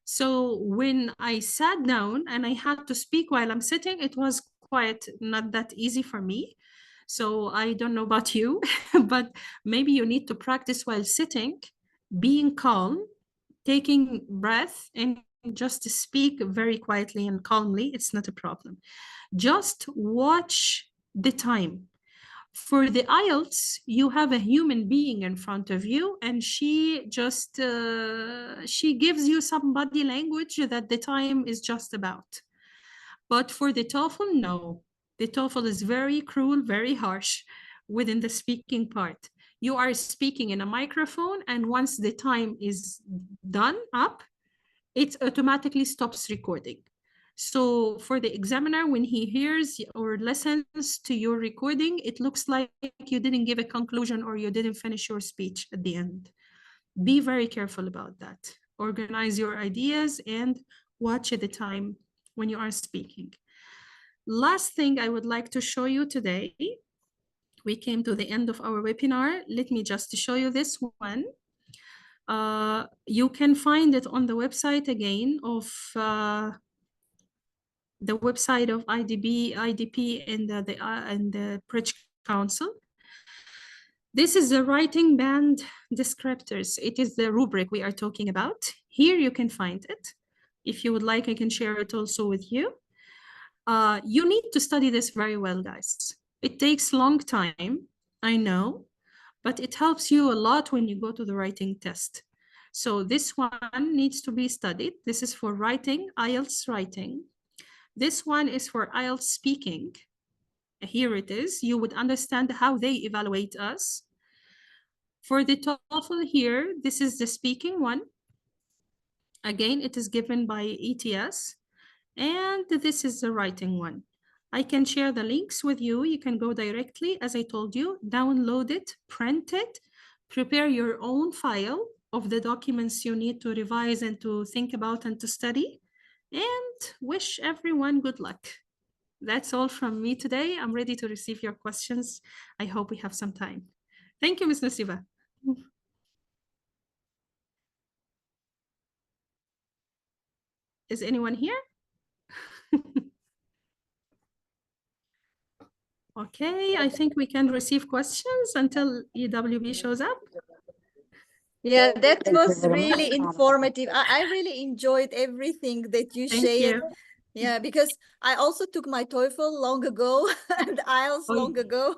So when I sat down and I had to speak while I'm sitting, it was quite not that easy for me. So I don't know about you, but maybe you need to practice while sitting, being calm, taking breath, and just speak very quietly and calmly. It's not a problem. Just watch the time. For the IELTS, you have a human being in front of you, and she just she gives you some body language that the time is just about. But for the TOEFL, no. The TOEFL is very cruel, very harsh within the speaking part. You are speaking in a microphone, and once the time is done up, it automatically stops recording. So for the examiner, when he hears or listens to your recording, it looks like you didn't give a conclusion or you didn't finish your speech at the end. Be very careful about that. Organize your ideas and watch at the time when you are speaking. Last thing I would like to show you today, we came to the end of our webinar. Let me just show you this one. You can find it on the website again of the website of IDP and the British Council. This is the writing band descriptors. It is the rubric we are talking about. Here you can find it. If you would like, I can share it also with you. You need to study this very well, guys. It takes long time, I know, but it helps you a lot when you go to the writing test. So this one needs to be studied. This is for writing, IELTS writing. This one is for IELTS speaking. Here it is. You would understand how they evaluate us. For the TOEFL here, this is the speaking one. Again, it is given by ETS. And this is the writing one. I can share the links with you. You can go directly, as I told you, download it, print it, prepare your own file of the documents you need to revise and to think about and to study, and wish everyone good luck. That's all from me today. I'm ready to receive your questions. I hope we have some time. Thank you, Ms. Nasiba. Is anyone here? Okay, I think we can receive questions until EWB shows up. Yeah, that was really informative. I really enjoyed everything that you Thank shared. you. Yeah, because I also took my TOEFL long ago and IELTS Oh, long ago.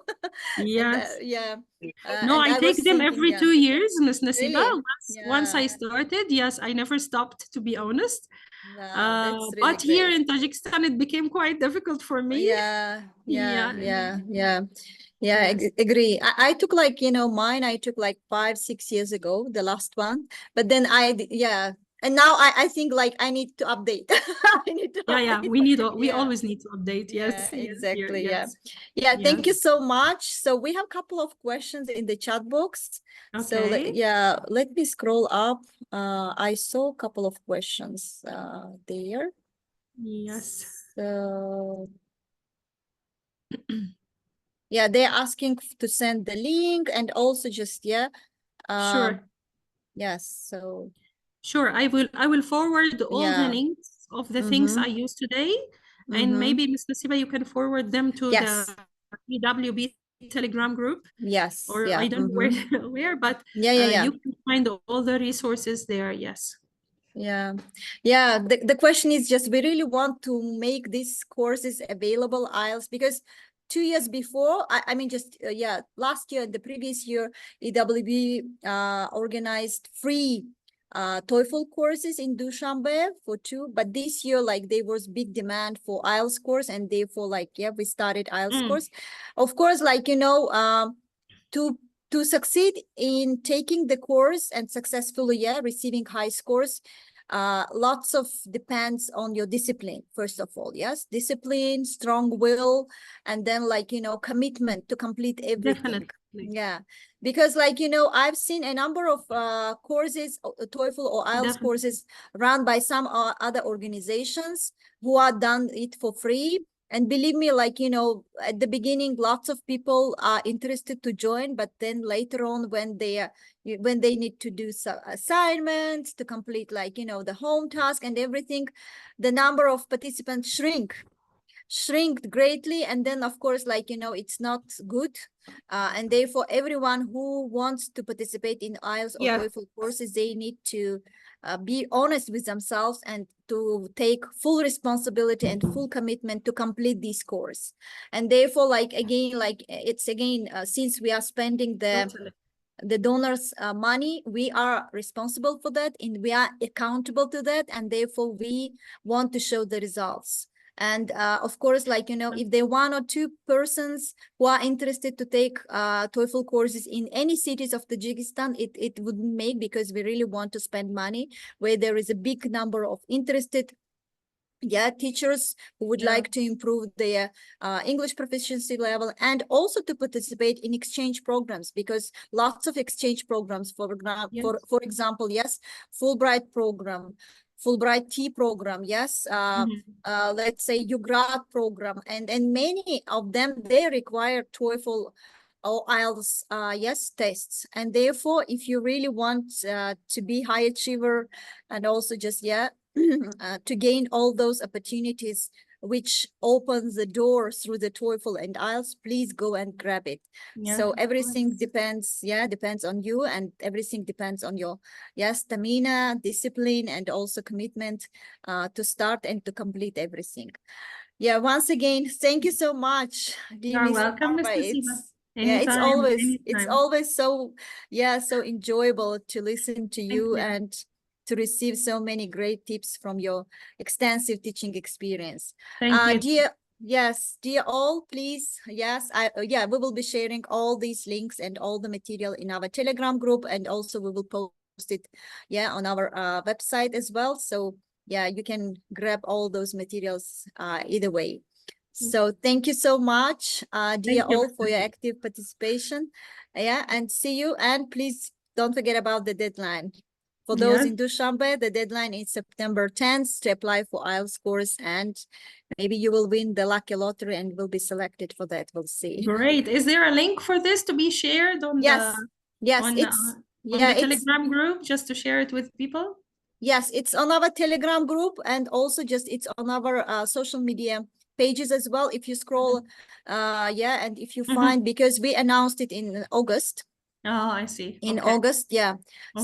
And yes. yeah, No, and I I take was them thinking, every yeah, 2 years, Miss Nasiba. really, Once I yeah, started, yes, I never stopped, to be honest. no, that's really But here great. in Tajikistan, it became quite difficult for me. Yeah, yeah, Yeah, yeah, yeah. Yeah, yes. agree. I took like, mine, I took like 5, 6 years ago, the last one. But then yeah. And now I think like I need to update. I need to Yeah, update. we Yeah. always need to update. Yeah, Yes, yes, here, exactly. Yeah. yes, Yeah, thank you yes. so much. So we have a couple of questions in the chat box. So Okay. yeah, let me scroll up. I saw a couple of questions there. Yes. So yeah, they're asking to send the link and also just Sure. yes, so Sure. I will forward all the yeah. links of the things I Mm-hmm. used today. And Mm-hmm. maybe Ms. Nasiba, you can forward them to the Yes. EWB Telegram group. Yes. Or Yeah. I don't know where, Mm-hmm. where, but Yeah, yeah, yeah. you can find all the resources there. Yes. Yeah. Yeah. The question is just we really want to make these courses available, IELTS, because 2 years before, I mean, just yeah, last year, the previous year, EWB organized free TOEFL courses in Dushanbe for 2, but this year, like, there was big demand for IELTS course, and therefore, like, yeah, we started IELTS course. Of course, like, to succeed in taking the course and successfully, yeah, receiving high scores, lots of depends on your discipline, first of all. Yes, discipline, strong will, and then like, commitment to complete everything. Definitely. Yeah, because like, I've seen a number of courses, TOEFL or IELTS Definitely. courses run by some other organizations who are done it for free. And believe me, like, at the beginning, lots of people are interested to join, but then later on, when they need to do some assignments to complete, like, the home task and everything, the number of participants shrink greatly. And then, of course, like, it's not good. And therefore, everyone who wants to participate in IELTS or Yeah. TOEFL courses, they need to be honest with themselves and to take full responsibility and full commitment to complete this course. And therefore, like, again, like, it's again, since we are spending Totally. the donors' money, we are responsible for that, and we are accountable to that, and therefore we want to show the results. And of course, like, if there are 1 or 2 persons who are interested to take TOEFL courses in any cities of Tajikistan, it wouldn't make, because we really want to spend money where there is a big number of interested teachers who would like to improve their English proficiency level, and also to participate in exchange programs, because lots of exchange programs, for example, yes, Fulbright program, Fulbright T program, yes, let's say UGRAD program, and many of them, they require TOEFL or IELTS yes tests. And therefore, if you really want to be high achiever, and also just to gain all those opportunities which opens the door through the TOEFL and IELTS, please go and grab it. Yeah, So of everything course. depends on you, and everything depends on your stamina, discipline, and also commitment to start and to complete everything. Yeah, once again, thank you so much, dear You're Miss welcome, Miss Marwa. Nasiba. It's Anytime, it's anytime. always so so enjoyable to listen to Thank you you. and to receive so many great tips from your extensive teaching experience. Thank you. Dear all, please, we will be sharing all these links and all the material in our Telegram group, and also we will post it on our website as well. So you can grab all those materials either way. So thank you so much, dear Thank you, all, Miss for your Nasiba. active participation. And see you. And please don't forget about the deadline. For those Yes. in Dushanbe, the deadline is September 10th to apply for IELTS course, and maybe you will win the lucky lottery and will be selected for that. We'll see. Great. Is there a link for this to be shared on Yes, on the it's Telegram group, just to share it with people? Yes, it's on our Telegram group, and also just it's on our social media pages as well. If you scroll, and if you find, because we announced it in August. Oh, I see. In Okay. August,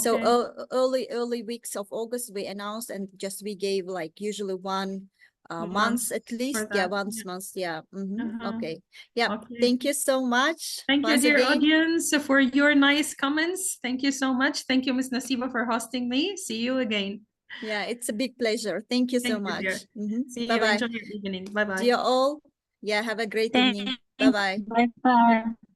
so Okay. early weeks of August we announced, and just we gave like usually one Month month at for least. that. Once month. Okay. Okay. Thank you so much Thank you, once dear again. audience, for your nice comments. Thank you so much. Thank you, Miss Nasiba, for hosting me. See you again. Yeah, it's a big pleasure. Thank you so Thank you, dear. much. See Bye you. bye. Enjoy your evening. Bye-bye. Dear all, have a great evening. Bye Thanks. bye. Bye bye.